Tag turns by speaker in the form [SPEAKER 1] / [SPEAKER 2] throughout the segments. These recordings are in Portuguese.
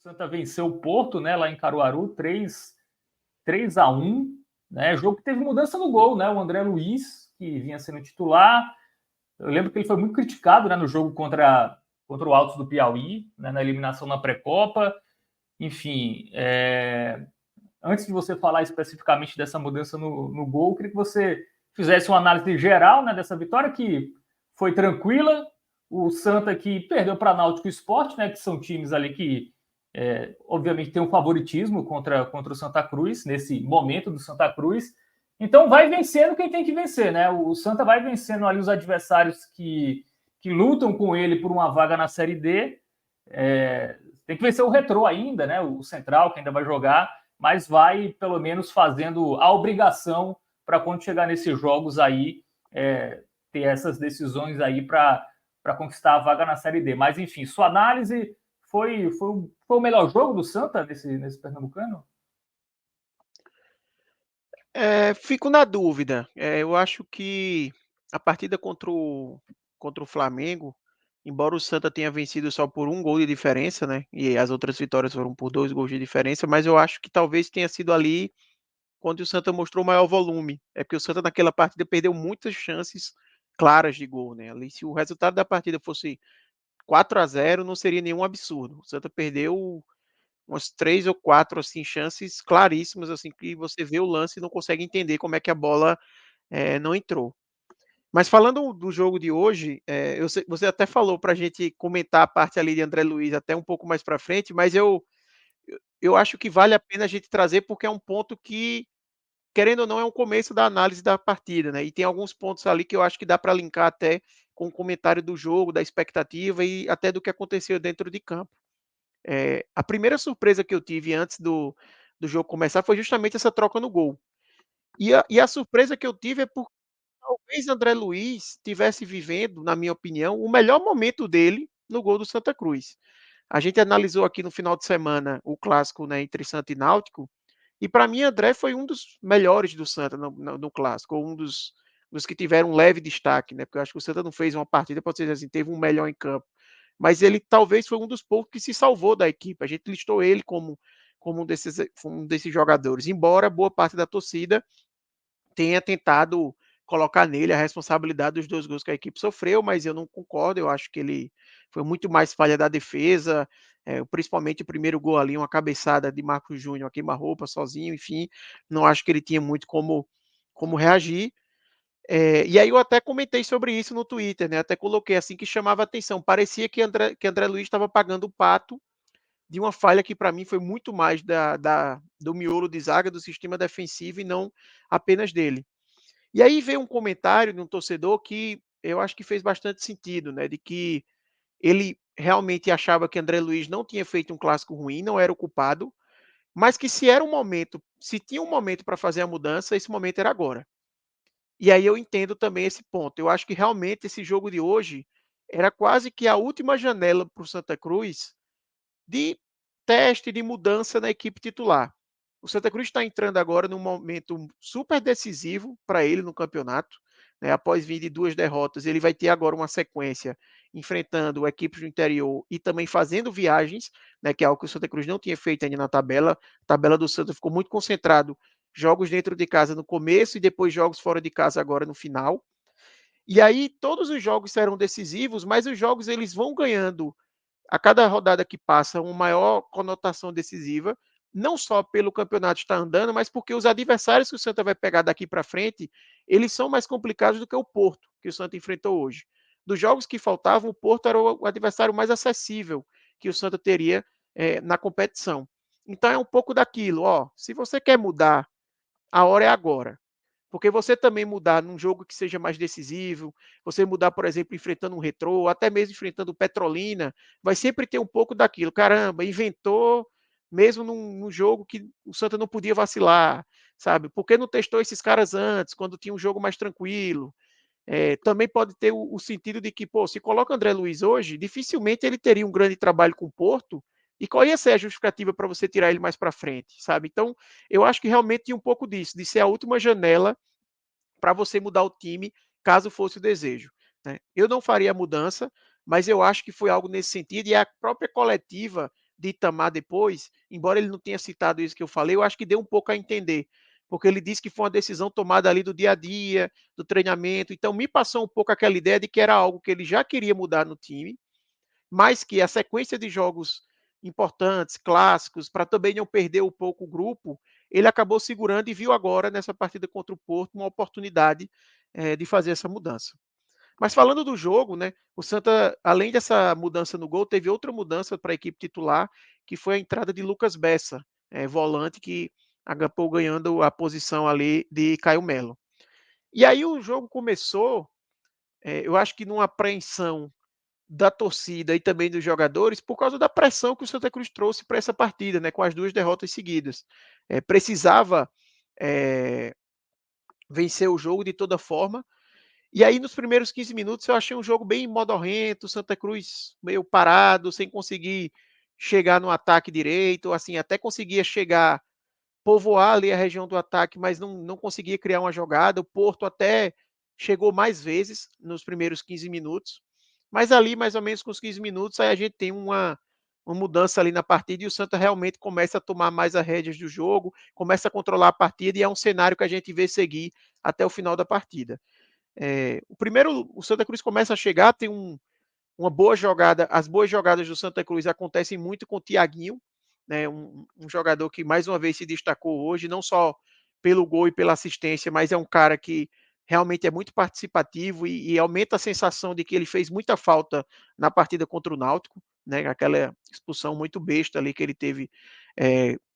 [SPEAKER 1] Santa venceu o Porto, né, lá em Caruaru, 3-1, né? Jogo que teve mudança no gol, né? O André Luiz, que vinha sendo titular. Eu lembro que ele foi muito criticado, né, no jogo contra o Altos do Piauí, né, na eliminação na pré-copa. Enfim, antes de você falar especificamente dessa mudança no gol, eu queria que você fizesse uma análise geral, né, dessa vitória, que foi tranquila. O Santa que perdeu para Náutico e Sport, né, que são times ali que, obviamente, tem um favoritismo contra o Santa Cruz, nesse momento do Santa Cruz. Então, vai vencendo quem tem que vencer, né? O Santa vai vencendo ali os adversários que lutam com ele por uma vaga na Série D. Tem que vencer o Retrô ainda, né? O Central, que ainda vai jogar, mas vai, pelo menos, fazendo a obrigação para quando chegar nesses jogos aí, ter essas decisões aí para conquistar a vaga na Série D. Mas, enfim, sua análise foi o melhor jogo do Santa nesse Pernambucano?
[SPEAKER 2] Fico na dúvida. Eu acho que a partida contra o Flamengo, embora o Santa tenha vencido só por um gol de diferença, né? E as outras vitórias foram por 2 gols de diferença, mas eu acho que talvez tenha sido ali onde o Santa mostrou maior volume. É porque o Santa naquela partida perdeu muitas chances claras de gol, né? Ali, se o resultado da partida fosse 4-0, não seria nenhum absurdo. O Santa perdeu umas 3 ou 4 assim, chances claríssimas, assim, que você vê o lance e não consegue entender como é que a bola não entrou. Mas falando do jogo de hoje, você até falou para a gente comentar a parte ali de André Luiz até um pouco mais para frente, mas eu acho que vale a pena a gente trazer porque é um ponto que, querendo ou não, é um começo da análise da partida, né? E tem alguns pontos ali que eu acho que dá para linkar até com o comentário do jogo, da expectativa e até do que aconteceu dentro de campo. A primeira surpresa que eu tive antes do jogo começar foi justamente essa troca no gol. E a surpresa que eu tive é porque talvez André Luiz estivesse vivendo, na minha opinião, o melhor momento dele no gol do Santa Cruz. A gente analisou aqui no final de semana o clássico, né, entre Santa e Náutico, e para mim André foi um dos melhores do Santa no clássico, ou um dos que tiveram um leve destaque, né? Porque eu acho que o Santa não fez uma partida, pode ser assim, teve um melhor em campo. Mas ele talvez foi um dos poucos que se salvou da equipe. A gente listou ele como um desses jogadores, embora boa parte da torcida tenha tentado colocar nele a responsabilidade dos 2 gols que a equipe sofreu, mas eu não concordo, eu acho que ele foi muito mais falha da defesa, principalmente o primeiro gol ali, uma cabeçada de Marcos Júnior a queima-roupa sozinho, enfim, não acho que ele tinha muito como reagir. E aí eu até comentei sobre isso no Twitter, né, até coloquei assim que chamava atenção, parecia que André Luiz estava pagando o pato de uma falha que para mim foi muito mais do miolo de zaga, do sistema defensivo e não apenas dele. E aí veio um comentário de um torcedor que eu acho que fez bastante sentido, né, de que ele realmente achava que André Luiz não tinha feito um clássico ruim, não era o culpado, mas que se tinha um momento para fazer a mudança, esse momento era agora. E aí eu entendo também esse ponto. Eu acho que realmente esse jogo de hoje era quase que a última janela para o Santa Cruz de teste, de mudança na equipe titular. O Santa Cruz está entrando agora num momento super decisivo para ele no campeonato. Né? Após vir de 2 derrotas, ele vai ter agora uma sequência enfrentando equipes do interior e também fazendo viagens, né? Que é algo que o Santa Cruz não tinha feito ainda na tabela. A tabela do Santa ficou muito concentrado. Jogos dentro de casa no começo e depois jogos fora de casa agora no final. E aí todos os jogos serão decisivos, mas os jogos eles vão ganhando a cada rodada que passa uma maior conotação decisiva, não só pelo campeonato estar andando, mas porque os adversários que o Santa vai pegar daqui para frente, eles são mais complicados do que o Porto, que o Santa enfrentou hoje. Dos jogos que faltavam, o Porto era o adversário mais acessível que o Santa teria na competição. Então é um pouco daquilo, ó, se você quer mudar, a hora é agora. Porque você também mudar num jogo que seja mais decisivo, você mudar, por exemplo, enfrentando um Retrô, ou até mesmo enfrentando o Petrolina, vai sempre ter um pouco daquilo. Caramba, inventou mesmo num jogo que o Santa não podia vacilar, sabe? Por que não testou esses caras antes, quando tinha um jogo mais tranquilo? Também pode ter o sentido de que, pô, se coloca o André Luiz hoje, dificilmente ele teria um grande trabalho com o Porto, e qual ia ser a justificativa para você tirar ele mais para frente, sabe? Então, eu acho que realmente tinha um pouco disso, de ser a última janela para você mudar o time, caso fosse o desejo. Né? Eu não faria a mudança, mas eu acho que foi algo nesse sentido, e a própria coletiva de Itamar depois, embora ele não tenha citado isso que eu falei, eu acho que deu um pouco a entender, porque ele disse que foi uma decisão tomada ali do dia a dia, do treinamento, então me passou um pouco aquela ideia de que era algo que ele já queria mudar no time, mas que a sequência de jogos importantes, clássicos, para também não perder um pouco o grupo, ele acabou segurando e viu agora, nessa partida contra o Porto, uma oportunidade de fazer essa mudança. Mas falando do jogo, né, o Santa, além dessa mudança no gol, teve outra mudança para a equipe titular, que foi a entrada de Lucas Bessa, volante, que acabou ganhando a posição ali de Caio Melo. E aí o jogo começou, eu acho que numa apreensão da torcida e também dos jogadores, por causa da pressão que o Santa Cruz trouxe para essa partida, né, com as 2 derrotas seguidas. Precisava vencer o jogo de toda forma. E aí, nos primeiros 15 minutos, eu achei um jogo bem modorrento, Santa Cruz meio parado, sem conseguir chegar no ataque direito, assim, até conseguia chegar, povoar ali a região do ataque, mas não conseguia criar uma jogada. O Porto até chegou mais vezes nos primeiros 15 minutos, mas ali, mais ou menos com os 15 minutos, aí a gente tem uma mudança ali na partida e o Santa realmente começa a tomar mais as rédeas do jogo, começa a controlar a partida e é um cenário que a gente vê seguir até o final da partida. O Santa Cruz começa a chegar, tem uma boa jogada. As boas jogadas do Santa Cruz acontecem muito com o Tiaguinho, né, um jogador que mais uma vez se destacou hoje, não só pelo gol e pela assistência, mas é um cara que realmente é muito participativo e aumenta a sensação de que ele fez muita falta na partida contra o Náutico, né, aquela expulsão muito besta ali que ele teve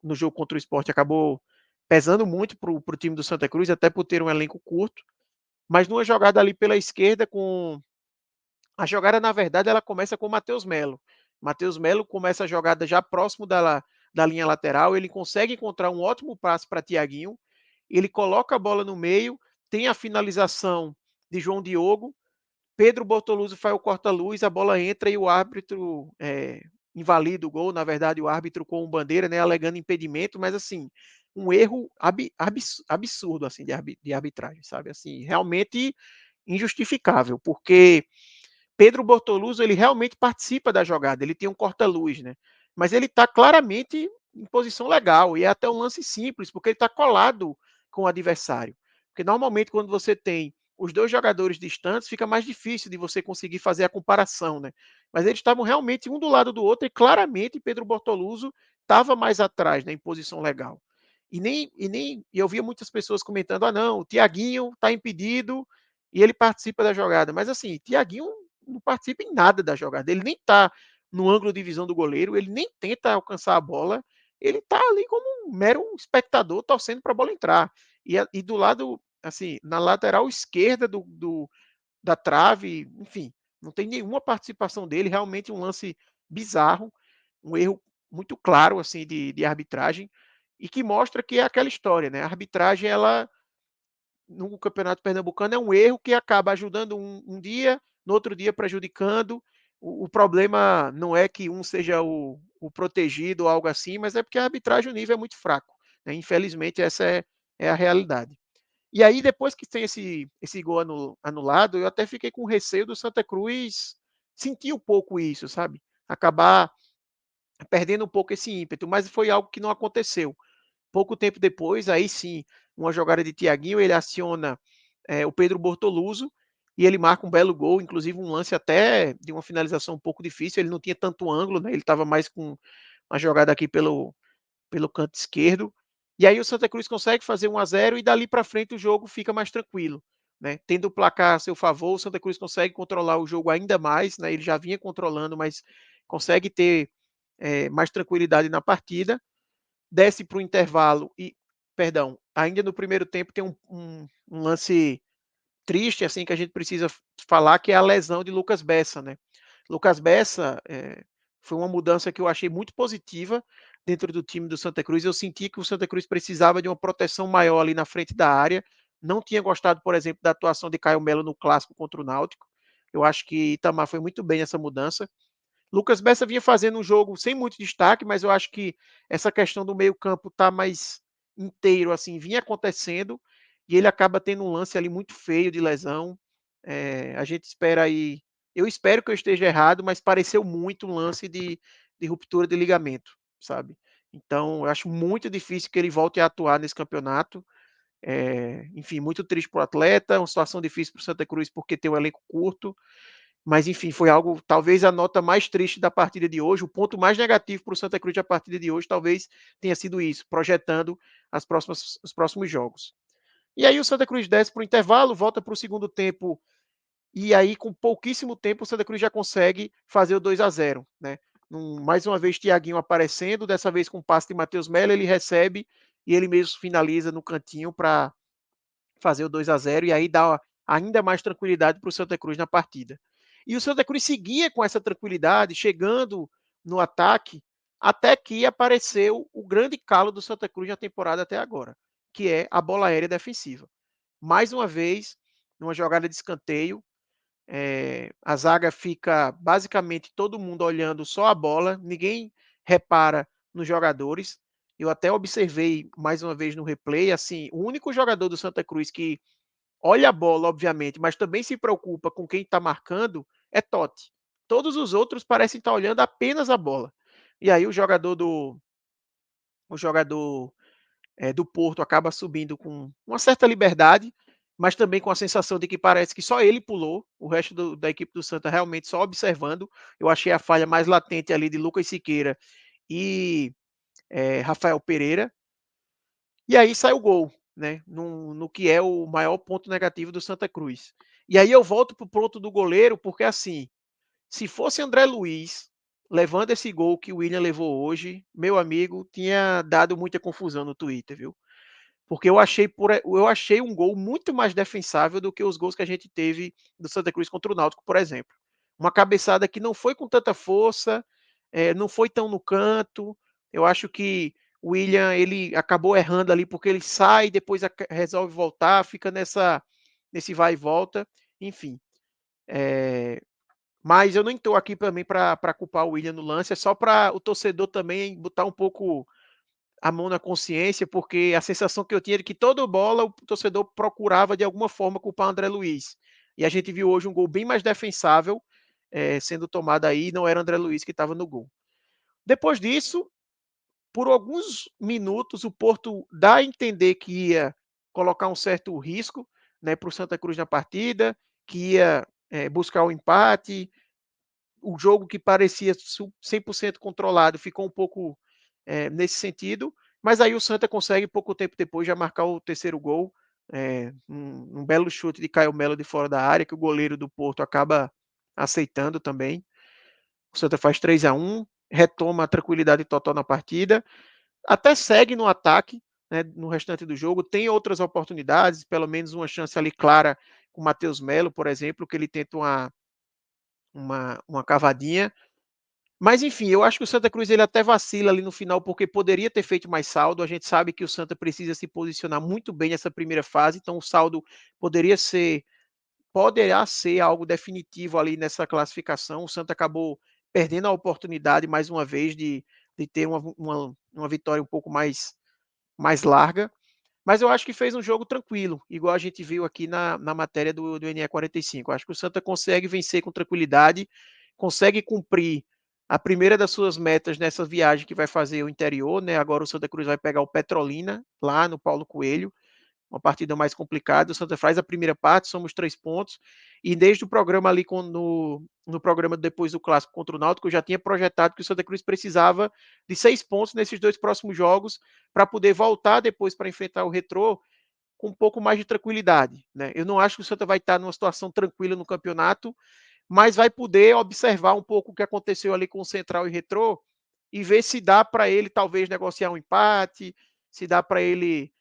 [SPEAKER 2] no jogo contra o Sport, acabou pesando muito para o time do Santa Cruz, até por ter um elenco curto, mas numa jogada ali pela esquerda com a jogada, na verdade, ela começa com o Matheus Melo. Matheus Melo começa a jogada já próximo da linha lateral, ele consegue encontrar um ótimo passe para Tiaguinho, ele coloca a bola no meio, tem a finalização de João Diogo, Pedro Bortoluso faz o corta-luz, a bola entra e o árbitro invalida o gol, na verdade o árbitro com bandeira, né, alegando impedimento, mas assim, um erro absurdo assim de arbitragem, sabe? Assim, realmente injustificável, porque Pedro Bortoluso, ele realmente participa da jogada, ele tem um corta-luz, né? Mas ele está claramente em posição legal, e é até um lance simples, porque ele está colado com o adversário. Porque normalmente, quando você tem os 2 jogadores distantes, fica mais difícil de você conseguir fazer a comparação, né? Mas eles estavam realmente um do lado do outro, e claramente Pedro Bortoluso estava mais atrás, né, em posição legal. E eu via muitas pessoas comentando: ah, não, o Tiaguinho está impedido e ele participa da jogada. Mas assim, Tiaguinho não participa em nada da jogada. Ele nem está no ângulo de visão do goleiro, ele nem tenta alcançar a bola, ele está ali como um mero espectador torcendo para a bola entrar. E do lado, assim, na lateral esquerda da trave, enfim, não tem nenhuma participação dele, realmente um lance bizarro, um erro muito claro assim de arbitragem e que mostra que é aquela história, né? A arbitragem, ela no Campeonato Pernambucano é um erro que acaba ajudando um dia, no outro dia prejudicando. O problema não é que um seja o protegido ou algo assim, mas é porque a arbitragem, o nível é muito fraco, né? Infelizmente, essa é a realidade. E aí, depois que tem esse gol anulado, eu até fiquei com receio do Santa Cruz sentir um pouco isso, sabe? Acabar perdendo um pouco esse ímpeto, mas foi algo que não aconteceu. Pouco tempo depois, aí sim, uma jogada de Tiaguinho, ele aciona o Pedro Bortoluso e ele marca um belo gol, inclusive um lance até de uma finalização um pouco difícil, ele não tinha tanto ângulo, né? Ele estava mais com uma jogada aqui pelo canto esquerdo. E aí o Santa Cruz consegue fazer 1-0 e dali para frente o jogo fica mais tranquilo, né? Tendo o placar a seu favor, o Santa Cruz consegue controlar o jogo ainda mais, né? Ele já vinha controlando, mas consegue ter mais tranquilidade na partida, desce para o intervalo e, perdão, ainda no primeiro tempo tem um lance triste, assim, que a gente precisa falar, que é a lesão de Lucas Bessa, né? Lucas Bessa foi uma mudança que eu achei muito positiva dentro do time do Santa Cruz. Eu senti que o Santa Cruz precisava de uma proteção maior ali na frente da área. Não tinha gostado, por exemplo, da atuação de Caio Melo no clássico contra o Náutico. Eu acho que Itamar foi muito bem nessa mudança. Lucas Bessa vinha fazendo um jogo sem muito destaque, mas eu acho que essa questão do meio-campo tá mais inteiro, assim, vinha acontecendo, e ele acaba tendo um lance ali muito feio de lesão. A gente espera aí. Eu espero que eu esteja errado, mas pareceu muito um lance de ruptura de ligamento, sabe? Então, eu acho muito difícil que ele volte a atuar nesse campeonato. Enfim, muito triste para o atleta, uma situação difícil para o Santa Cruz porque tem um elenco curto, mas enfim, foi algo, talvez a nota mais triste da partida de hoje, o ponto mais negativo para o Santa Cruz da partida de hoje talvez tenha sido isso, projetando os próximos jogos. E aí o Santa Cruz desce para o intervalo, volta para o segundo tempo, e aí com pouquíssimo tempo o Santa Cruz já consegue fazer o 2-0, né? Mais uma vez Thiaguinho aparecendo, dessa vez com o passe de Matheus Mello, ele recebe e ele mesmo finaliza no cantinho para fazer o 2-0 e aí dá ainda mais tranquilidade para o Santa Cruz na partida. E o Santa Cruz seguia com essa tranquilidade, chegando no ataque, até que apareceu o grande calo do Santa Cruz na temporada até agora, que é a bola aérea defensiva. Mais uma vez, numa jogada de escanteio, a zaga fica basicamente todo mundo olhando só a bola, ninguém repara nos jogadores. Eu até observei mais uma vez no replay, assim, o único jogador do Santa Cruz que olha a bola, obviamente, mas também se preocupa com quem está marcando é Totti. Todos os outros parecem estar olhando apenas a bola. E aí o jogador do Porto acaba subindo com uma certa liberdade, mas também com a sensação de que parece que só ele pulou, o resto da equipe do Santa realmente só observando. Eu achei a falha mais latente ali de Lucas Siqueira e Rafael Pereira. E aí sai o gol, né? No que é o maior ponto negativo do Santa Cruz. E aí eu volto para o ponto do goleiro, porque assim, se fosse André Luiz levando esse gol que o William levou hoje, meu amigo, tinha dado muita confusão no Twitter, viu? Porque eu achei um gol muito mais defensável do que os gols que a gente teve do Santa Cruz contra o Náutico, por exemplo. Uma cabeçada que não foi com tanta força, não foi tão no canto. Eu acho que o William ele acabou errando ali porque ele sai, depois resolve voltar, fica nesse vai e volta, enfim. Mas eu não estou aqui também para culpar o William no lance, é só para o torcedor também botar um pouco a mão na consciência, porque a sensação que eu tinha é que toda bola o torcedor procurava de alguma forma culpar o André Luiz. E a gente viu hoje um gol bem mais defensável sendo tomado aí, não era o André Luiz que estava no gol. Depois disso, por alguns minutos, o Porto dá a entender que ia colocar um certo risco, né, para o Santa Cruz na partida, que ia buscar o empate. O jogo que parecia 100% controlado ficou um pouco nesse sentido, mas aí o Santa consegue, pouco tempo depois, já marcar o terceiro gol, um belo chute de Caio Melo de fora da área, que o goleiro do Porto acaba aceitando também. O Santa faz 3-1, retoma a tranquilidade total na partida, até segue no ataque, né, no restante do jogo, tem outras oportunidades, pelo menos uma chance ali clara com o Matheus Melo, por exemplo, que ele tenta uma cavadinha. Mas enfim, eu acho que o Santa Cruz ele até vacila ali no final, porque poderia ter feito mais saldo. A gente sabe que o Santa precisa se posicionar muito bem nessa primeira fase, então o saldo poderia ser, poderá ser algo definitivo ali nessa classificação. O Santa acabou perdendo a oportunidade mais uma vez de ter uma vitória um pouco mais larga. Mas eu acho que fez um jogo tranquilo, igual a gente viu aqui na matéria do NE45. Acho que o Santa consegue vencer com tranquilidade, consegue cumprir a primeira das suas metas nessa viagem que vai fazer o interior, né? Agora o Santa Cruz vai pegar o Petrolina, lá no Paulo Coelho, uma partida mais complicada. O Santa faz a primeira parte, somos 3 pontos. E desde o programa ali, no programa depois do Clássico contra o Náutico, eu já tinha projetado que o Santa Cruz precisava de 6 pontos nesses 2 próximos jogos para poder voltar depois para enfrentar o Retrô com um pouco mais de tranquilidade. Né? Eu não acho que o Santa vai estar numa situação tranquila no campeonato, mas vai poder observar um pouco o que aconteceu ali com o Central e Retrô e ver se dá para ele talvez negociar um empate, se dá para ele,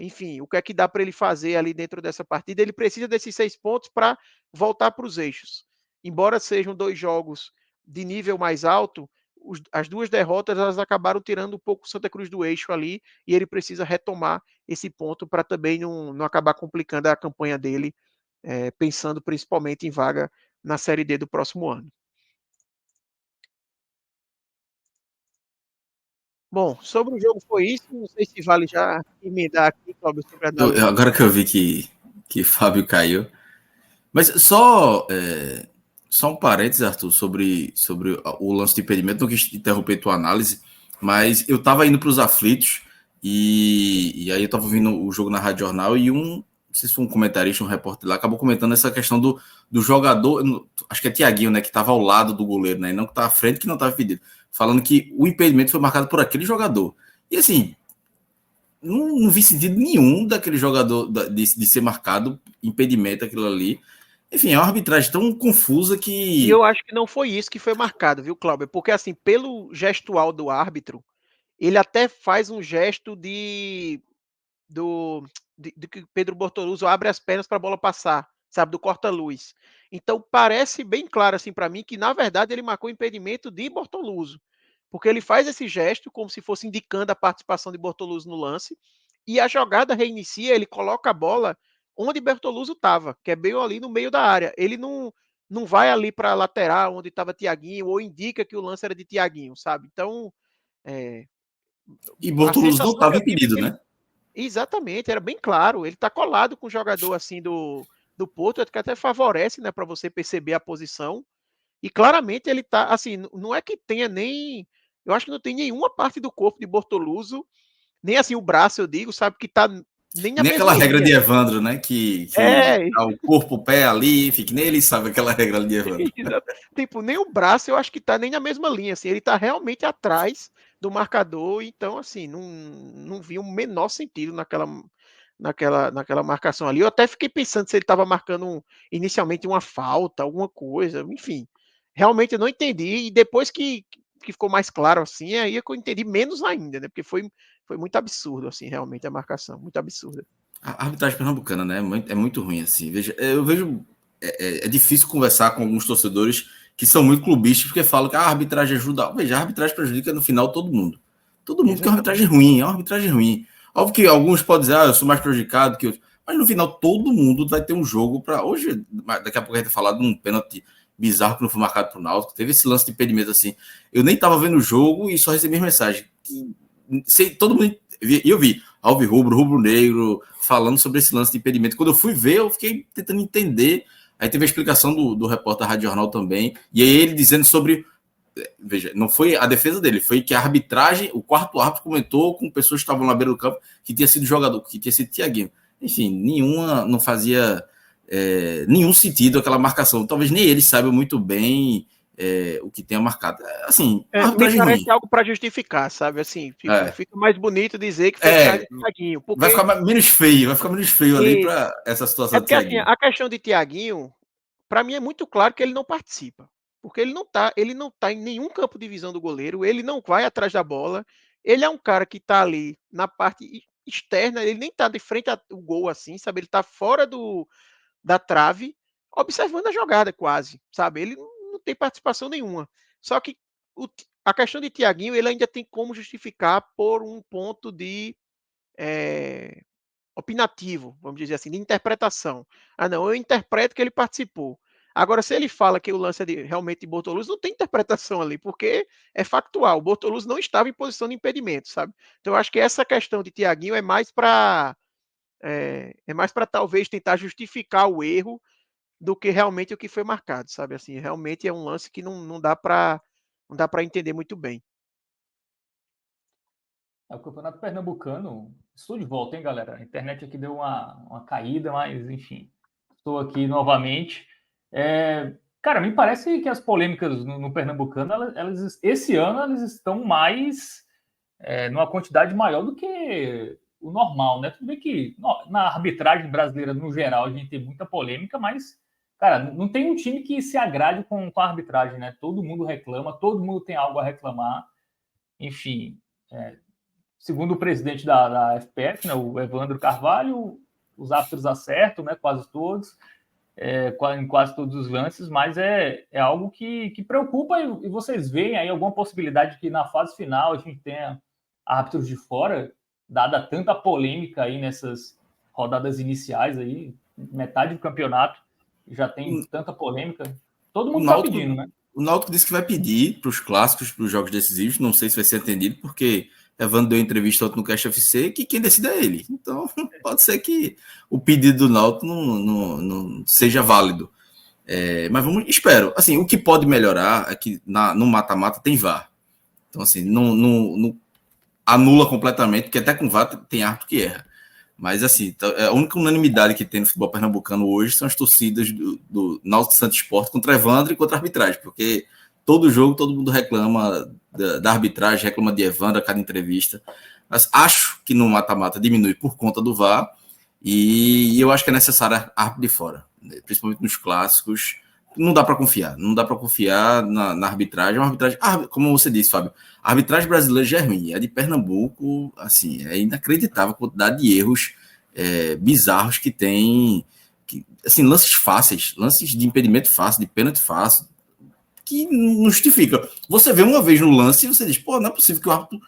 [SPEAKER 2] enfim, o que é que dá para ele fazer ali dentro dessa partida. Ele precisa desses 6 pontos para voltar para os eixos. Embora sejam 2 jogos de nível mais alto, as 2 derrotas elas acabaram tirando um pouco o Santa Cruz do eixo ali e ele precisa retomar esse ponto para também não acabar complicando a campanha dele, pensando principalmente em vaga na Série D do próximo ano. Bom, sobre o jogo foi isso. Não sei se vale já emendar aqui, Cláudio, sobre a análise.
[SPEAKER 3] Agora que eu vi que Fábio caiu. Mas só Só um parênteses, Arthur, sobre o lance de impedimento, não quis interromper tua análise, mas eu estava indo para os aflitos e aí eu estava ouvindo o jogo na Rádio Jornal e não sei se foi um comentarista, um repórter lá, acabou comentando essa questão do jogador, acho que é Thiaguinho, né, que estava ao lado do goleiro, né, e não que estava à frente, que não estava impedido, falando que o impedimento foi marcado por aquele jogador. E assim, não vi sentido nenhum daquele jogador de ser marcado, impedimento, aquilo ali. Enfim, é uma arbitragem tão confusa que...
[SPEAKER 2] E eu acho que não foi isso que foi marcado, viu, Cláudio? Porque, assim, pelo gestual do árbitro, ele até faz um gesto de que Pedro Bortoluso abre as pernas para a bola passar, sabe, do corta-luz. Então, parece bem claro, assim, para mim, que, na verdade, ele marcou impedimento de Bortoluso. Porque ele faz esse gesto como se fosse indicando a participação de Bortoluso no lance, e a jogada reinicia, ele coloca a bola onde Bertoluso estava, que é bem ali no meio da área. Ele não vai ali para a lateral onde estava Thiaguinho, ou indica que o lance era de Thiaguinho, sabe? Então,
[SPEAKER 3] E
[SPEAKER 2] a
[SPEAKER 3] Bortoluso não
[SPEAKER 2] sensação que
[SPEAKER 3] estava
[SPEAKER 2] eu tive é
[SPEAKER 3] impedido,
[SPEAKER 2] que ele...
[SPEAKER 3] né?
[SPEAKER 2] Exatamente, era bem claro. Ele está colado com o jogador assim do Porto, que até favorece, né, para você perceber a posição. E claramente ele está assim, não é que tenha nem, eu acho que não tem nenhuma parte do corpo de Bortoluso, nem assim o braço, eu digo, sabe, que está nem na
[SPEAKER 3] Nem aquela
[SPEAKER 2] mesma
[SPEAKER 3] regra de
[SPEAKER 2] linha.
[SPEAKER 3] Evandro, né? Que
[SPEAKER 2] É,
[SPEAKER 3] tá o corpo, o pé ali, enfim, que nem ele sabe aquela regra de Evandro.
[SPEAKER 2] tipo, nem o braço eu acho que está nem na mesma linha, assim, ele está realmente atrás do marcador, então assim, não vi o menor sentido naquela marcação ali. Eu até fiquei pensando se ele estava marcando inicialmente uma falta, alguma coisa, enfim. Realmente eu não entendi. E depois que ficou mais claro assim, aí é que eu entendi menos ainda, né? Porque foi muito absurdo, assim, realmente a marcação, muito absurda.
[SPEAKER 3] A arbitragem pernambucana, né? É muito ruim, assim. Veja, eu vejo. É difícil conversar com alguns torcedores que são muito clubistas, porque falam que a arbitragem ajuda. Veja, a arbitragem prejudica no final todo mundo. Todo mundo que é uma arbitragem ruim, é uma arbitragem ruim. Óbvio que alguns podem dizer, eu sou mais prejudicado que outros. Mas no final todo mundo vai ter um jogo para. Hoje, daqui a pouco a gente vai falar de um pênalti bizarro que não foi marcado pro Náutico. Teve esse lance de impedimento assim. Eu nem tava vendo o jogo e só recebi mensagem. Todo mundo. Eu vi Alvirrubro, Rubro Negro, falando sobre esse lance de impedimento. Quando eu fui ver, eu fiquei tentando entender. Aí teve a explicação do repórter da Rádio Jornal também. E aí ele dizendo sobre. Veja, não foi a defesa dele, foi que a arbitragem, o quarto árbitro comentou com pessoas que estavam na beira do campo que tinha sido jogador, que tinha sido Thiaguinho. Enfim, nenhuma não fazia nenhum sentido aquela marcação. Talvez nem ele saiba muito bem o que tenha marcado. Assim,
[SPEAKER 2] Me parece
[SPEAKER 3] ruim.
[SPEAKER 2] algo para justificar, sabe? Assim, tipo, fica mais bonito dizer que foi por causa de Thiaguinho.
[SPEAKER 3] Vai ficar menos feio ali para essa situação
[SPEAKER 2] É
[SPEAKER 3] do
[SPEAKER 2] porque assim,
[SPEAKER 3] Thiaguinho.
[SPEAKER 2] a questão de Thiaguinho, para mim é muito claro que ele não participa. Porque ele não tá em nenhum campo de visão do goleiro, ele não vai atrás da bola. Ele é um cara que tá ali na parte externa, ele nem tá de frente ao gol assim, sabe? Ele tá fora da trave, observando a jogada quase, sabe? Ele não tem participação nenhuma. Só que a questão de Thiaguinho, ele ainda tem como justificar por um ponto de opinativo, vamos dizer assim, de interpretação. Ah, não, eu interpreto que ele participou. Agora, se ele fala que o lance é realmente de Bortoluso, não tem interpretação ali, porque é factual. O Bortoluso não estava em posição de impedimento, sabe? Então, eu acho que essa questão de Thiaguinho é mais para talvez tentar justificar o erro do que realmente o que foi marcado, sabe? Assim, realmente é um lance que não dá para entender muito bem.
[SPEAKER 1] O Campeonato Pernambucano, estou de volta, hein, galera? A internet aqui deu uma caída, mas enfim, estou aqui novamente. Cara, me parece que as polêmicas no Pernambucano, esse ano, elas estão mais numa quantidade maior do que o normal, né? Tudo bem que na arbitragem brasileira, no geral, a gente tem muita polêmica, mas, cara, não tem um time que se agrade com a arbitragem, né? Todo mundo reclama, todo mundo tem algo a reclamar. Enfim, segundo o presidente da FPF, né, o Evandro Carvalho, os árbitros acertam, né, quase todos, em quase todos os lances, mas é algo que preocupa e vocês veem aí alguma possibilidade que na fase final a gente tenha árbitros de fora, dada tanta polêmica aí nessas rodadas iniciais aí, metade do campeonato já tem tanta polêmica, todo mundo está pedindo, né?
[SPEAKER 3] O Náutico disse que vai pedir para os clássicos, para os jogos decisivos, não sei se vai ser atendido, porque Evandro deu entrevista ontem no Cast FC que quem decide é ele. Então, pode ser que o pedido do Náutico não seja válido. Mas espero. Assim, o que pode melhorar é que no mata-mata tem VAR. Então, assim, não anula completamente, porque até com VAR tem árbitro que erra. Mas, assim, a única unanimidade que tem no futebol pernambucano hoje são as torcidas do Náutico Santo Sport contra Evandro e contra a arbitragem, porque todo jogo todo mundo reclama da arbitragem, reclama de Evandro a cada entrevista. Mas acho que no mata-mata diminui por conta do VAR, e eu acho que é necessário árbitro de fora, principalmente nos clássicos. Não dá para confiar na arbitragem. Uma arbitragem, como você disse, Fábio, a arbitragem brasileira já é ruim. A de Pernambuco, assim, é inacreditável a quantidade de erros bizarros que tem, assim, lances fáceis, lances de impedimento fácil, de pênalti fácil, que não justifica. Você vê uma vez no lance e você diz, pô, não é possível que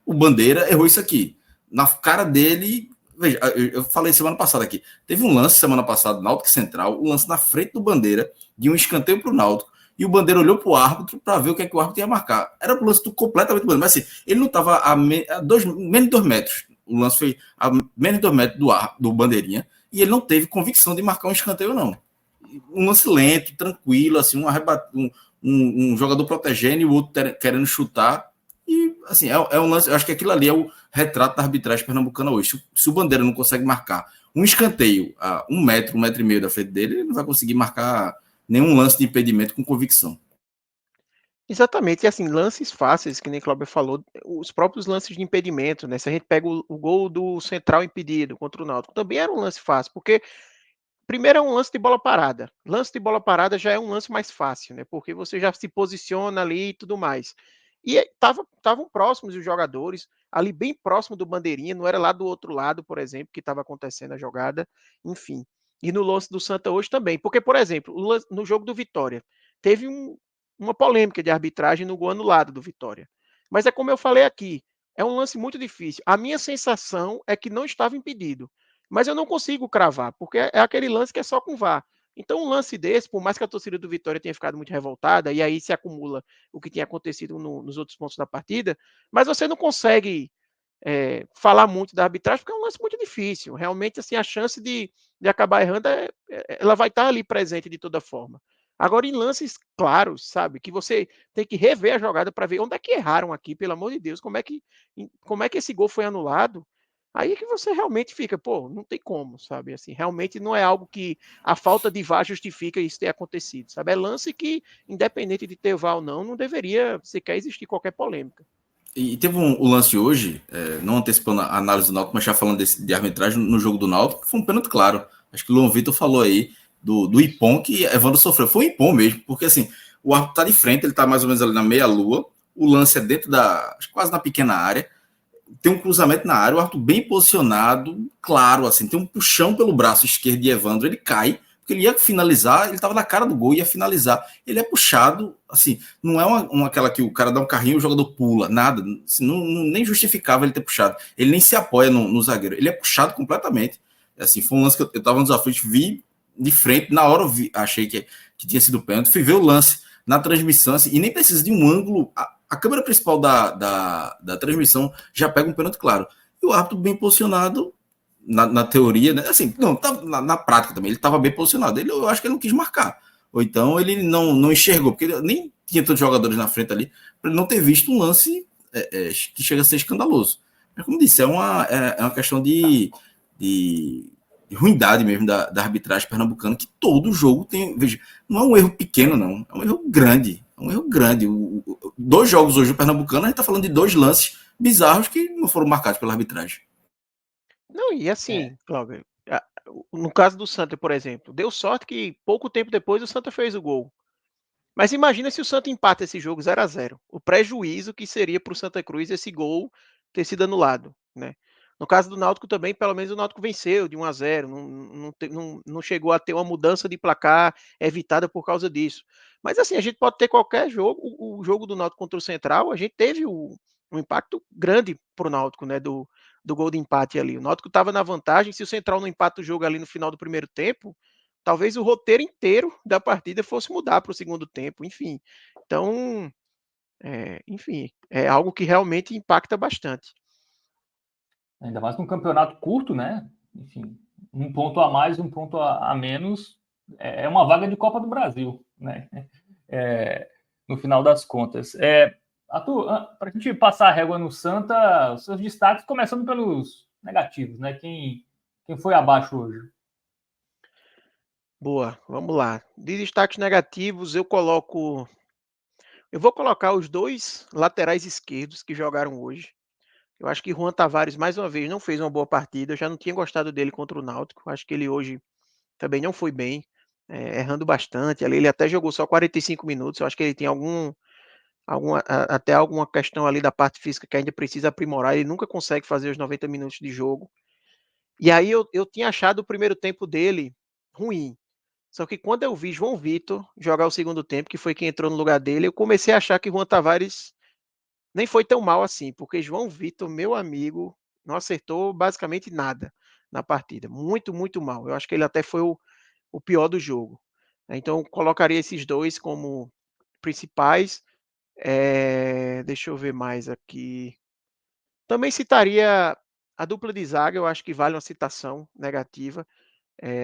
[SPEAKER 3] o Bandeira errou isso aqui. Na cara dele, veja, eu falei semana passada aqui, teve um lance semana passada, Náutico Central, um lance na frente do Bandeira, de um escanteio para o Náutico, e o Bandeira olhou para o árbitro para ver o que é que o árbitro ia marcar. Era um lance completamente bandeira, mas assim, ele não estava menos de 2 metros. O lance foi a menos de 2 metros do Bandeirinha, e ele não teve convicção de marcar um escanteio, não. Um lance lento, tranquilo, assim, um jogador protegendo e o outro querendo chutar. E, assim, é um lance. Eu acho que aquilo ali é o retrato da arbitragem pernambucana hoje. Se o Bandeira não consegue marcar um escanteio a 1 metro, 1,5 metros da frente dele, ele não vai conseguir marcar nenhum lance de impedimento com convicção.
[SPEAKER 2] Exatamente, e assim, lances fáceis, que nem o Cláudio falou, os próprios lances de impedimento, né? Se a gente pega o gol do Central impedido contra o Náutico, também era um lance fácil, porque primeiro é um lance de bola parada. Lance de bola parada já é um lance mais fácil, né? Porque você já se posiciona ali e tudo mais. E estavam próximos os jogadores, ali bem próximo do bandeirinha, não era lá do outro lado, por exemplo, que estava acontecendo a jogada, enfim. E no lance do Santa hoje também, porque, por exemplo, no jogo do Vitória, teve uma polêmica de arbitragem no gol anulado do Vitória. Mas é como eu falei aqui, é um lance muito difícil. A minha sensação é que não estava impedido, mas eu não consigo cravar, porque é aquele lance que é só com VAR. Então, um lance desse, por mais que a torcida do Vitória tenha ficado muito revoltada, e aí se acumula o que tinha acontecido nos outros pontos da partida, mas você não consegue falar muito da arbitragem, porque é um lance muito difícil. Realmente, assim, a chance de acabar errando, ela vai estar ali presente de toda forma. Agora, em lances claros, sabe, que você tem que rever a jogada para ver onde é que erraram aqui, pelo amor de Deus, como é que esse gol foi anulado. Aí é que você realmente fica, pô, não tem como, sabe? Assim, realmente não é algo que a falta de VAR justifica isso ter acontecido, sabe? É lance que, independente de ter VAR ou não deveria sequer existir qualquer polêmica.
[SPEAKER 3] E teve um lance hoje, não antecipando a análise do Náutico, mas já falando de arbitragem no jogo do Náutico, que foi um pênalti claro. Acho que o Luan Vitor falou aí do Ipom que Evandro sofreu. Foi um Ipom mesmo, porque assim, o árbitro tá de frente, ele tá mais ou menos ali na meia-lua, o lance é dentro quase na pequena área, tem um cruzamento na área, o árbitro bem posicionado, claro, assim, tem um puxão pelo braço esquerdo de Evandro, ele cai, porque ele ia finalizar, ele estava na cara do gol, ia finalizar. Ele é puxado, assim, não é aquela que o cara dá um carrinho e o jogador pula, nada, assim, nem justificava ele ter puxado. Ele nem se apoia no zagueiro, ele é puxado completamente. Assim, foi um lance que eu estava nos aflitos, vi de frente, na hora eu achei que tinha sido pênalti, fui ver o lance na transmissão, assim, e nem precisa de um ângulo. A câmera principal da transmissão já pega um pênalti claro. E o árbitro bem posicionado, na teoria, né? Assim, não, na prática também, ele estava bem posicionado. Eu acho que ele não quis marcar. Ou então ele não enxergou, porque nem tinha tantos jogadores na frente ali, para ele não ter visto um lance que chega a ser escandaloso. Mas, como disse, é uma questão de ruindade mesmo da arbitragem pernambucana, que todo jogo tem. Veja, não é um erro pequeno, não. É um erro grande. É um erro grande. 2 jogos hoje do Pernambucano, a gente está falando de 2 lances bizarros que não foram marcados pela arbitragem.
[SPEAKER 2] Não, e assim, Cláudio, no caso do Santa, por exemplo, deu sorte que pouco tempo depois o Santa fez o gol. Mas imagina se o Santa empata esse jogo 0-0. O prejuízo que seria para o Santa Cruz esse gol ter sido anulado, né? No caso do Náutico também, pelo menos o Náutico venceu de 1-0, não chegou a ter uma mudança de placar evitada por causa disso. Mas assim, a gente pode ter qualquer jogo, o jogo do Náutico contra o Central, a gente teve um impacto grande para o Náutico, né, do gol de empate ali. O Náutico estava na vantagem, se o Central não empata o jogo ali no final do primeiro tempo, talvez o roteiro inteiro da partida fosse mudar para o segundo tempo, enfim. Então, enfim, é algo que realmente impacta bastante.
[SPEAKER 1] Ainda mais num campeonato curto, né? Enfim, um ponto a mais, um ponto a menos é uma vaga de Copa do Brasil, né? No final das contas. Para a gente passar a régua no Santa, os seus destaques, começando pelos negativos, né? Quem foi abaixo hoje?
[SPEAKER 2] Boa, vamos lá. De destaques negativos, eu vou colocar os dois laterais esquerdos que jogaram hoje. Eu acho que Juan Tavares, mais uma vez, não fez uma boa partida. Eu já não tinha gostado dele contra o Náutico. Acho que ele hoje também não foi bem, errando bastante. Ali ele até jogou só 45 minutos. Eu acho que ele tem até alguma questão ali da parte física que ainda precisa aprimorar. Ele nunca consegue fazer os 90 minutos de jogo. E aí eu tinha achado o primeiro tempo dele ruim. Só que quando eu vi João Vitor jogar o segundo tempo, que foi quem entrou no lugar dele, eu comecei a achar que Juan Tavares nem foi tão mal assim, porque João Vitor, meu amigo, não acertou basicamente nada na partida. Muito, muito mal. Eu acho que ele até foi o pior do jogo. Então, eu colocaria esses dois como principais. Deixa eu ver mais aqui. Também citaria a dupla de zaga, eu acho que vale uma citação negativa.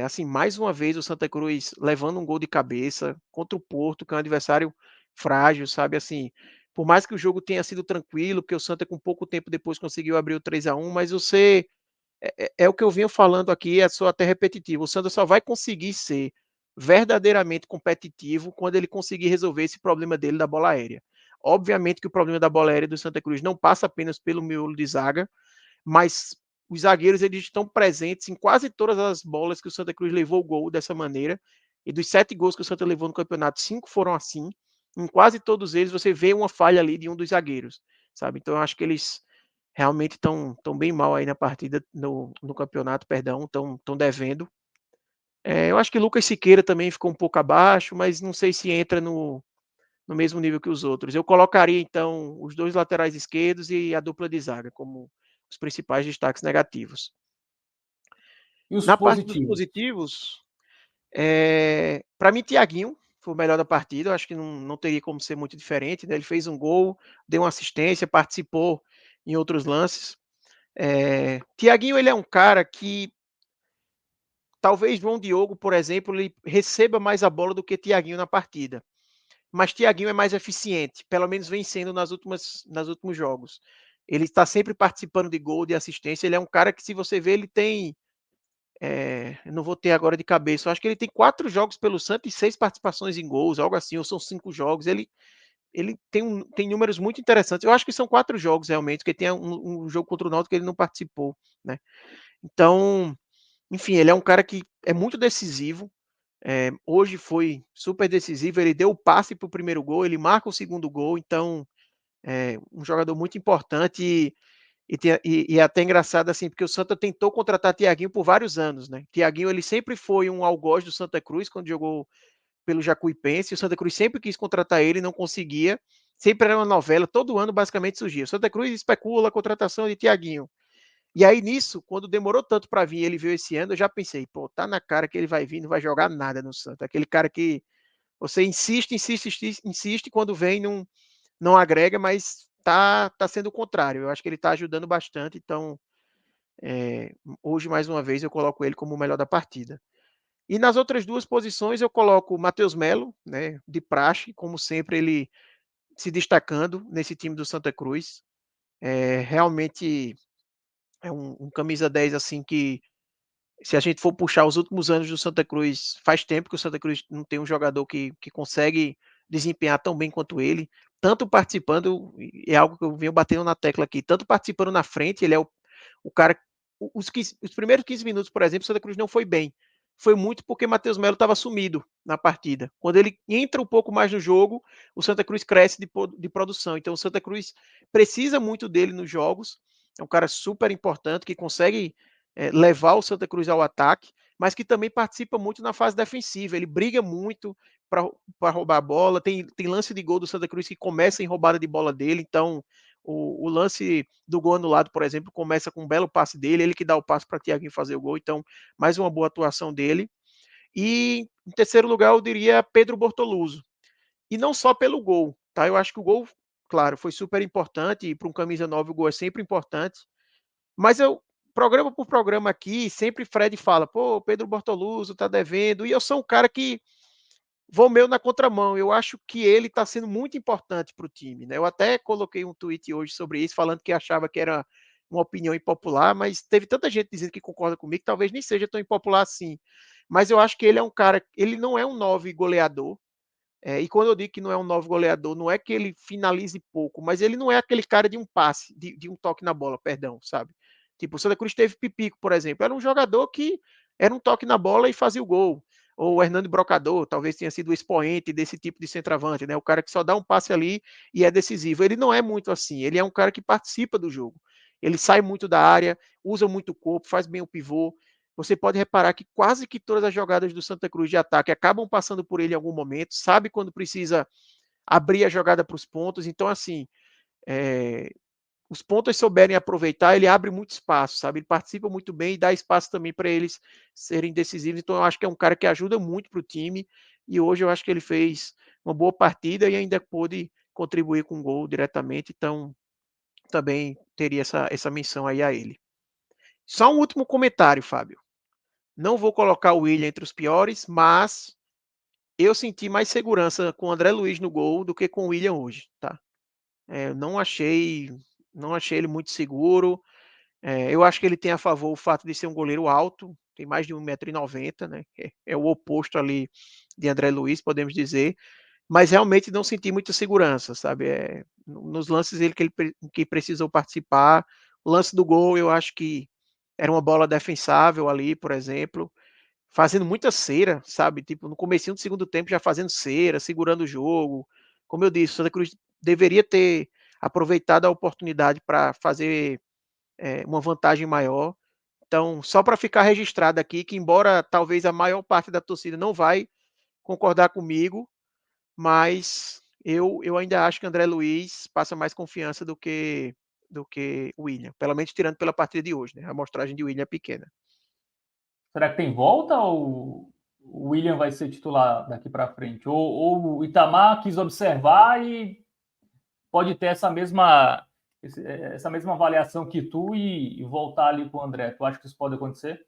[SPEAKER 2] Assim, mais uma vez o Santa Cruz levando um gol de cabeça contra o Porto, que é um adversário frágil, sabe? Assim, por mais que o jogo tenha sido tranquilo, porque o Santa com pouco tempo depois conseguiu abrir o 3-1, mas é o que eu venho falando aqui, sou até repetitivo. O Santa só vai conseguir ser verdadeiramente competitivo quando ele conseguir resolver esse problema dele da bola aérea. Obviamente que o problema da bola aérea do Santa Cruz não passa apenas pelo miolo de zaga, mas os zagueiros eles estão presentes em quase todas as bolas que o Santa Cruz levou o gol dessa maneira. E dos 7 gols que o Santa levou no campeonato, 5 foram assim. Em quase todos eles você vê uma falha ali de um dos zagueiros, sabe? Então eu acho que eles realmente estão bem mal aí na partida, no campeonato, perdão, estão devendo. Eu acho que Lucas Siqueira também ficou um pouco abaixo, mas não sei se entra no mesmo nível que os outros. Eu colocaria, então, os dois laterais esquerdos e a dupla de zaga como os principais destaques negativos.
[SPEAKER 1] E os
[SPEAKER 2] Na parte dos
[SPEAKER 1] positivos?
[SPEAKER 2] positivos, para mim, Thiaguinho foi o melhor da partida. Eu acho que não teria como ser muito diferente, né? Ele fez um gol, deu uma assistência, participou em outros lances. Thiaguinho, ele é um cara que talvez João Diogo, por exemplo, ele receba mais a bola do que Thiaguinho na partida. Mas Thiaguinho é mais eficiente, pelo menos vem sendo nos últimos jogos. Ele está sempre participando de gol, de assistência. Ele é um cara que, se você vê, ele tem. Eu não vou ter agora de cabeça. Eu acho que ele tem 4 jogos pelo Santos e 6 participações em gols, algo assim, ou são 5 jogos. Ele tem números muito interessantes. Eu acho que são 4 jogos realmente, porque tem um jogo contra o Náutico que ele não participou, né? Então, enfim, ele é um cara que é muito decisivo. Hoje foi super decisivo. Ele deu o passe para o primeiro gol, ele marca o segundo gol. Então, um jogador muito importante. E é até engraçado assim, porque o Santa tentou contratar Thiaguinho por vários anos, né? Thiaguinho, ele sempre foi um algoz do Santa Cruz quando jogou pelo Jacuipense. O Santa Cruz sempre quis contratar ele, não conseguia. Sempre era uma novela, todo ano basicamente surgia. O Santa Cruz especula a contratação de Thiaguinho. E aí nisso, quando demorou tanto para vir, ele veio esse ano, eu já pensei, pô, tá na cara que ele vai vir, não vai jogar nada no Santa. Aquele cara que você insiste, insiste, insiste, insiste, quando vem não agrega, mas tá sendo o contrário. Eu acho que ele tá ajudando bastante, então hoje, mais uma vez, eu coloco ele como o melhor da partida. E nas outras duas posições eu coloco o Matheus Melo, né, de praxe, como sempre, ele se destacando nesse time do Santa Cruz. Realmente é um camisa 10 assim que, se a gente for puxar os últimos anos do Santa Cruz, faz tempo que o Santa Cruz não tem um jogador que consegue desempenhar tão bem quanto ele, tanto participando, é algo que eu venho batendo na tecla aqui, tanto participando na frente, ele é o cara. Os primeiros 15 minutos, por exemplo, o Santa Cruz não foi bem. Foi muito porque Matheus Melo estava sumido na partida. Quando ele entra um pouco mais no jogo, o Santa Cruz cresce de produção. Então o Santa Cruz precisa muito dele nos jogos. É um cara super importante que consegue levar o Santa Cruz ao ataque, mas que também participa muito na fase defensiva. Ele briga muito para roubar a bola. Tem lance de gol do Santa Cruz que começa em roubada de bola dele. Então, o lance do gol anulado, por exemplo, começa com um belo passe dele, ele que dá o passe para Thiaguinho fazer o gol. Então, mais uma boa atuação dele. E em terceiro lugar, eu diria Pedro Bortoluso. E não só pelo gol, tá? Eu acho que o gol, claro, foi super importante, e para um camisa 9 o gol é sempre importante. Mas programa por programa aqui, sempre Fred fala, pô, Pedro Bortoluso tá devendo, e eu sou um cara que vou meio na contramão. Eu acho que ele está sendo muito importante para o time, né? Eu até coloquei um tweet hoje sobre isso, falando que achava que era uma opinião impopular, mas teve tanta gente dizendo que concorda comigo, que talvez nem seja tão impopular assim. Mas eu acho que ele é um cara, ele não é um 9 goleador, e quando eu digo que não é um 9 goleador, não é que ele finalize pouco, mas ele não é aquele cara de um passe, de um toque na bola, perdão, sabe? Tipo, o Santa Cruz teve Pipico, por exemplo, era um jogador que era um toque na bola e fazia o gol. Ou o Hernando Brocador, talvez tenha sido o expoente desse tipo de centroavante, né? O cara que só dá um passe ali e é decisivo. Ele não é muito assim, ele é um cara que participa do jogo. Ele sai muito da área, usa muito o corpo, faz bem o pivô. Você pode reparar que quase que todas as jogadas do Santa Cruz de ataque acabam passando por ele em algum momento, sabe quando precisa abrir a jogada para os pontos. Então, assim, os pontos souberem aproveitar, ele abre muito espaço, sabe? Ele participa muito bem e dá espaço também para eles serem decisivos. Então, eu acho que é um cara que ajuda muito para o time. E hoje eu acho que ele fez uma boa partida e ainda pôde contribuir com um gol diretamente. Então, também teria essa menção aí a ele. Só um último comentário, Fábio. Não vou colocar o William entre os piores, mas eu senti mais segurança com o André Luiz no gol do que com o William hoje, tá? Não achei ele muito seguro. Eu acho que ele tem a favor o fato de ser um goleiro alto, tem mais de 1,90 m, né? É o oposto ali de André Luiz, podemos dizer. Mas realmente não senti muita segurança, sabe? Nos lances que precisou participar, o lance do gol eu acho que era uma bola defensável ali, por exemplo, fazendo muita cera, sabe? Tipo, no comecinho do segundo tempo já fazendo cera, segurando o jogo. Como eu disse, o Santa Cruz deveria ter aproveitado a oportunidade para fazer uma vantagem maior. Então, só para ficar registrado aqui, que embora talvez a maior parte da torcida não vai concordar comigo, mas eu ainda acho que André Luiz passa mais confiança do que o William, pelo menos tirando pela partida de hoje, né? A amostragem de William é pequena.
[SPEAKER 1] Será que tem volta ou o William vai ser titular daqui para frente? Ou o Itamar quis observar e pode ter essa mesma avaliação que tu e voltar ali com o André? Tu acha que isso pode acontecer?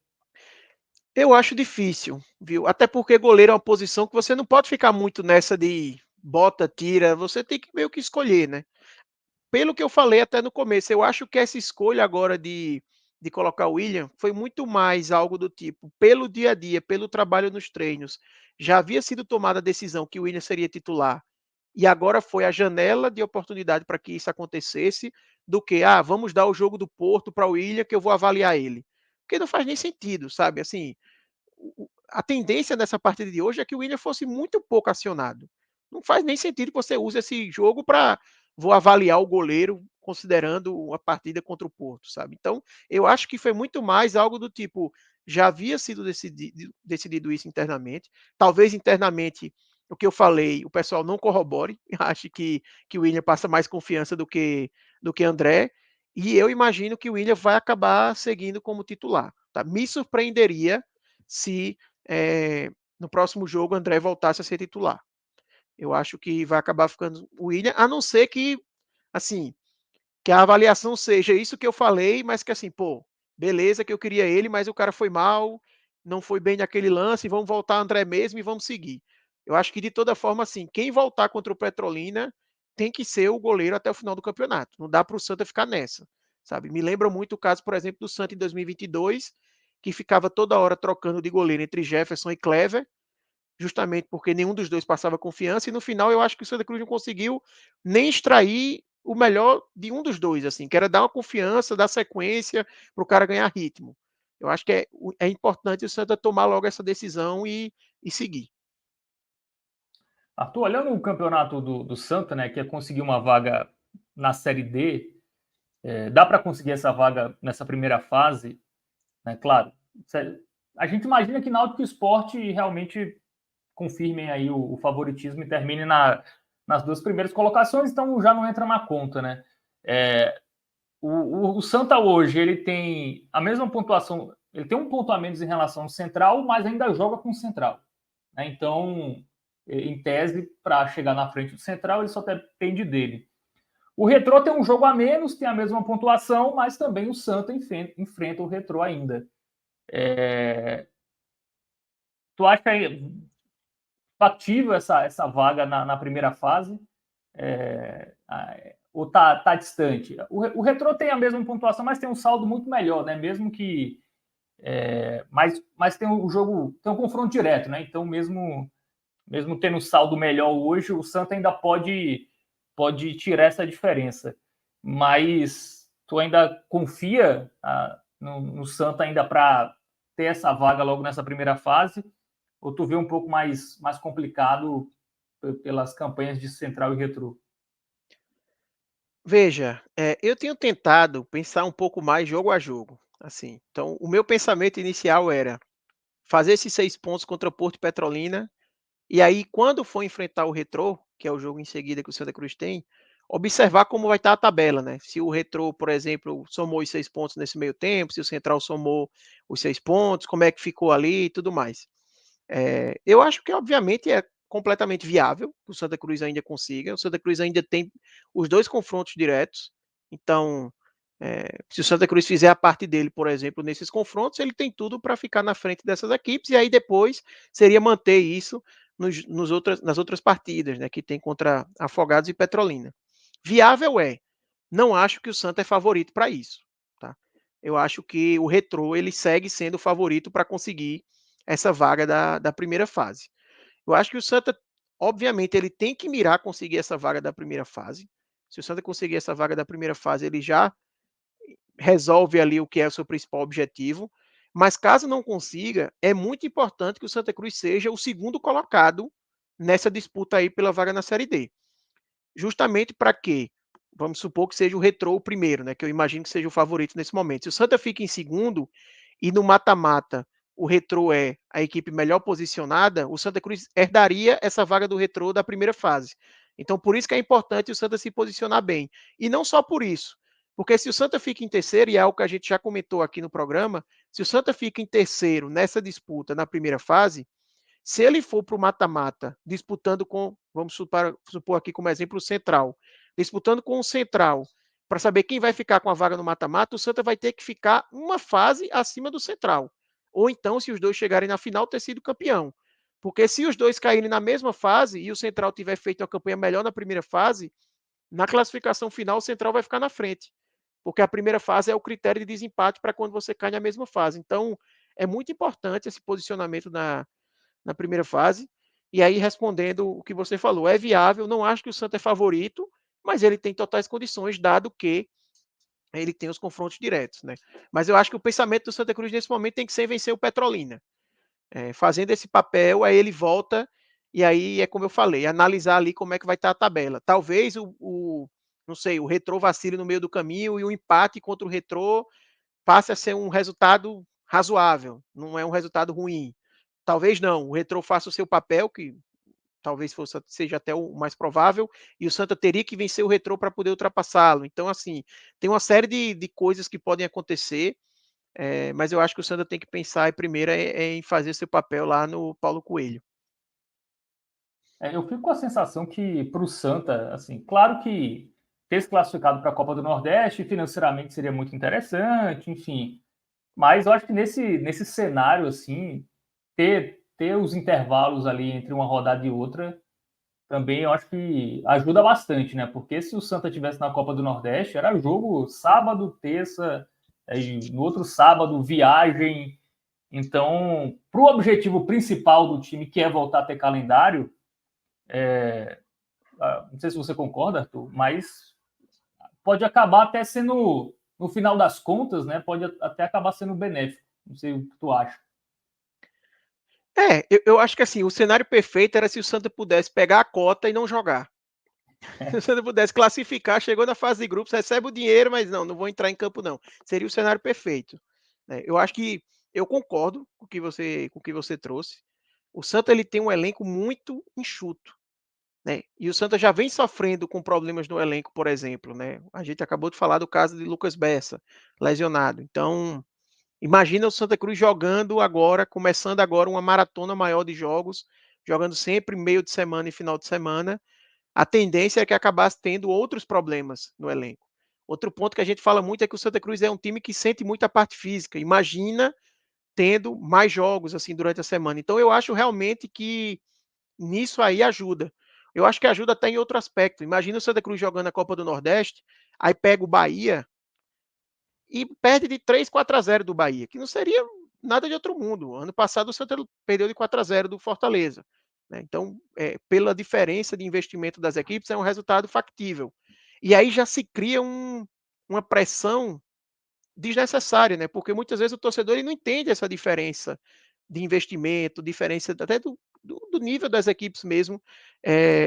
[SPEAKER 2] Eu acho difícil, viu? Até porque goleiro é uma posição que você não pode ficar muito nessa de bota, tira, você tem que meio que escolher, né? Pelo que eu falei até no começo, eu acho que essa escolha agora de colocar o William foi muito mais algo do tipo, pelo dia a dia, pelo trabalho nos treinos. Já havia sido tomada a decisão que o William seria titular, e agora foi a janela de oportunidade para que isso acontecesse, do que, vamos dar o jogo do Porto para o William, que eu vou avaliar ele. Porque não faz nem sentido, sabe? Assim, a tendência dessa partida de hoje é que o William fosse muito pouco acionado. Não faz nem sentido que você use esse jogo para vou avaliar o goleiro considerando uma partida contra o Porto, sabe? Então, eu acho que foi muito mais algo do tipo, já havia sido decidido isso internamente, talvez internamente o que eu falei, o pessoal não corrobore, acho que o William passa mais confiança do que André, e eu imagino que o William vai acabar seguindo como titular. Tá? Me surpreenderia se no próximo jogo o André voltasse a ser titular. Eu acho que vai acabar ficando o William, a não ser que, assim, que a avaliação seja isso que eu falei, mas que assim, pô, beleza que eu queria ele, mas o cara foi mal, não foi bem naquele lance, vamos voltar André mesmo e vamos seguir. Eu acho que de toda forma, assim, quem voltar contra o Petrolina tem que ser o goleiro até o final do campeonato. Não dá para o Santa ficar nessa, sabe? Me lembra muito o caso, por exemplo, do Santa em 2022, que ficava toda hora trocando de goleiro entre Jefferson e Clever, justamente porque nenhum dos dois passava confiança, e no final eu acho que o Santa Cruz não conseguiu nem extrair o melhor de um dos dois, assim, que era dar uma confiança, dar sequência para o cara ganhar ritmo. Eu acho que é importante o Santa tomar logo essa decisão e seguir.
[SPEAKER 1] Arthur, olhando o campeonato do Santa, né, que é conseguir uma vaga na Série D, dá para conseguir essa vaga nessa primeira fase, né? Claro, a gente imagina que Náutico e Sport realmente confirmem aí o favoritismo e termine nas duas primeiras colocações, então já não entra na conta, né? O Santa hoje, ele tem a mesma pontuação, ele tem um ponto a menos em relação ao Central, mas ainda joga com o Central, né? Então, em tese, para chegar na frente do Central, ele só depende dele. O Retrô tem um jogo a menos, tem a mesma pontuação, mas também o Santa enfrenta o Retrô ainda. Tu acha factível essa vaga na primeira fase? Ou tá distante? O Retrô tem a mesma pontuação, mas tem um saldo muito melhor, né? Mesmo que... mas tem o jogo, tem um confronto direto, né? Então, mesmo tendo um saldo melhor hoje, o Santa ainda pode tirar essa diferença. Mas tu ainda confia no Santa ainda para ter essa vaga logo nessa primeira fase? Ou tu vê um pouco mais complicado pelas campanhas de Central e Retrô?
[SPEAKER 2] Veja, eu tenho tentado pensar um pouco mais jogo a jogo. Assim, então, o meu pensamento inicial era fazer esses 6 pontos contra Porto e Petrolina, e aí, quando for enfrentar o Retrô, que é o jogo em seguida que o Santa Cruz tem, observar como vai estar a tabela, né? Se o Retrô, por exemplo, somou os 6 pontos nesse meio tempo, se o Central somou os 6 pontos, como é que ficou ali e tudo mais. Eu acho que, obviamente, é completamente viável que o Santa Cruz ainda consiga. O Santa Cruz ainda tem os 2 confrontos diretos. Então, se o Santa Cruz fizer a parte dele, por exemplo, nesses confrontos, ele tem tudo para ficar na frente dessas equipes. E aí depois seria manter isso nas outras partidas, né, que tem contra Afogados e Petrolina. Viável é. Não acho que o Santa é favorito para isso. Tá? Eu acho que o Retrô ele segue sendo o favorito para conseguir essa vaga da primeira fase. Eu acho que o Santa, obviamente, ele tem que mirar conseguir essa vaga da primeira fase. Se o Santa conseguir essa vaga da primeira fase, ele já resolve ali o que é o seu principal objetivo. Mas caso não consiga, é muito importante que o Santa Cruz seja o segundo colocado nessa disputa aí pela vaga na Série D. Justamente para quê? Vamos supor que seja o Retrô o primeiro, né? Que eu imagino que seja o favorito nesse momento. Se o Santa fica em segundo e no mata-mata o Retrô é a equipe melhor posicionada, o Santa Cruz herdaria essa vaga do Retrô da primeira fase. Então, por isso que é importante o Santa se posicionar bem. E não só por isso, porque se o Santa fica em terceiro, e é algo que a gente já comentou aqui no programa, se o Santa fica em terceiro nessa disputa na primeira fase, se ele for para o mata-mata, disputando com, vamos supor aqui como exemplo, o Central, disputando com o Central, para saber quem vai ficar com a vaga no mata-mata, o Santa vai ter que ficar uma fase acima do Central. Ou então, se os dois chegarem na final, ter sido campeão. Porque se os dois caírem na mesma fase e o Central tiver feito uma campanha melhor na primeira fase, na classificação final o Central vai ficar na frente. Porque a primeira fase é o critério de desempate para quando você cai na mesma fase. Então, é muito importante esse posicionamento na primeira fase. E aí, respondendo o que você falou, é viável, não acho que o Santa é favorito, mas ele tem totais condições, dado que ele tem os confrontos diretos, né? Mas eu acho que o pensamento do Santa Cruz nesse momento tem que ser vencer o Petrolina. Fazendo esse papel, aí ele volta, e aí é como eu falei, analisar ali como é que vai estar a tabela. Talvez não sei, o Retrô vacile no meio do caminho e o empate contra o Retrô passe a ser um resultado razoável, não é um resultado ruim. Talvez não, o Retrô faça o seu papel, que talvez seja até o mais provável, e o Santa teria que vencer o Retrô para poder ultrapassá-lo. Então, assim, tem uma série de coisas que podem acontecer, mas eu acho que o Santa tem que pensar primeiro em fazer seu papel lá no Paulo Coelho.
[SPEAKER 1] Eu fico com a sensação que para o Santa, assim, claro que ter se classificado para a Copa do Nordeste financeiramente seria muito interessante, enfim, mas eu acho que nesse cenário, assim, ter os intervalos ali entre uma rodada e outra também eu acho que ajuda bastante, né? Porque se o Santa tivesse na Copa do Nordeste, era jogo sábado, terça, no outro sábado, viagem. Então, para o objetivo principal do time, que é voltar a ter calendário, não sei se você concorda, Arthur, mas pode acabar até sendo, no final das contas, né? Pode até acabar sendo benéfico. Não sei o que tu acha.
[SPEAKER 2] Eu acho que assim, o cenário perfeito era se o Santa pudesse pegar a cota e não jogar. Se o Santa pudesse classificar, chegou na fase de grupos, recebe o dinheiro, mas não vou entrar em campo não. Seria o cenário perfeito. Eu acho que eu concordo com o que você trouxe. O Santa ele tem um elenco muito enxuto, né? E o Santa já vem sofrendo com problemas no elenco, por exemplo, né? A gente acabou de falar do caso de Lucas Bessa, lesionado. Então, imagina o Santa Cruz jogando agora, começando agora uma maratona maior de jogos, jogando sempre meio de semana e final de semana. a tendência é que acabasse tendo outros problemas no elenco. Outro ponto que a gente fala muito é que o Santa Cruz é um time que sente muito a parte física. Imagina tendo mais jogos assim durante a semana. Então eu acho realmente que nisso aí ajuda. Eu acho que ajuda até em outro aspecto. Imagina o Santa Cruz jogando a Copa do Nordeste, aí pega o Bahia e perde de 3-4-0 do Bahia, que não seria nada de outro mundo. Ano passado o Santa perdeu de 4-0 do Fortaleza. Né? Então, pela diferença de investimento das equipes, é um resultado factível. E aí já se cria uma pressão desnecessária, né? Porque muitas vezes o torcedor ele não entende essa diferença de investimento, diferença até do nível das equipes mesmo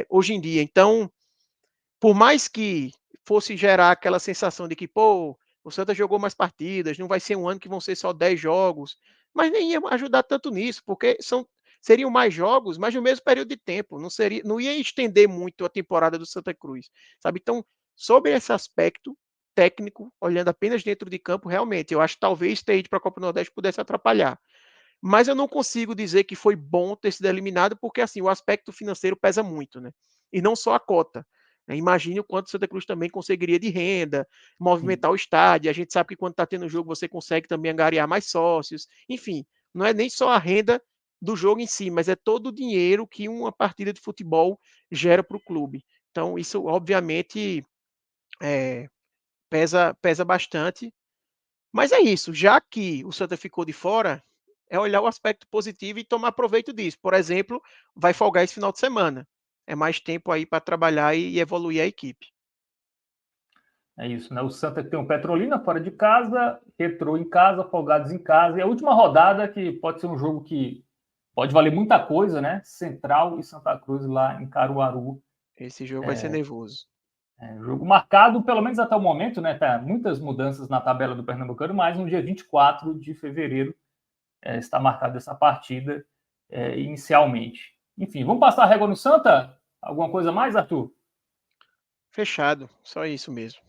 [SPEAKER 2] hoje em dia. Então, por mais que fosse gerar aquela sensação de que, pô, o Santa jogou mais partidas, não vai ser um ano que vão ser só 10 jogos, mas nem ia ajudar tanto nisso, porque seriam mais jogos, mas no mesmo período de tempo, não ia estender muito a temporada do Santa Cruz, sabe? Então, sobre esse aspecto técnico, olhando apenas dentro de campo, realmente, eu acho que talvez ter ido para a Copa do Nordeste pudesse atrapalhar. Mas eu não consigo dizer que foi bom ter sido eliminado, porque assim, o aspecto financeiro pesa muito, né? E não só a cota. Imagine o quanto o Santa Cruz também conseguiria de renda, movimentar o estádio. A gente sabe que quando está tendo jogo, você consegue também angariar mais sócios. Enfim, não é nem só a renda do jogo em si, mas é todo o dinheiro que uma partida de futebol gera para o clube. Então, isso obviamente pesa bastante. Mas é isso, já que o Santa ficou de fora, é olhar o aspecto positivo e tomar proveito disso. Por exemplo, vai folgar esse final de semana. É mais tempo aí para trabalhar e evoluir a equipe.
[SPEAKER 1] É isso, né? O Santa tem o Petrolina fora de casa, Retrô em casa, Afogados em casa. E a última rodada, que pode ser um jogo que pode valer muita coisa, né? Central e Santa Cruz lá em Caruaru.
[SPEAKER 2] Esse jogo vai ser nervoso.
[SPEAKER 1] Jogo marcado, pelo menos até o momento, né? Tá muitas mudanças na tabela do Pernambucano, mas no dia 24 de fevereiro está marcada essa partida inicialmente. Enfim, vamos passar a régua no Santa? Alguma coisa mais, Arthur?
[SPEAKER 2] Fechado, só isso mesmo.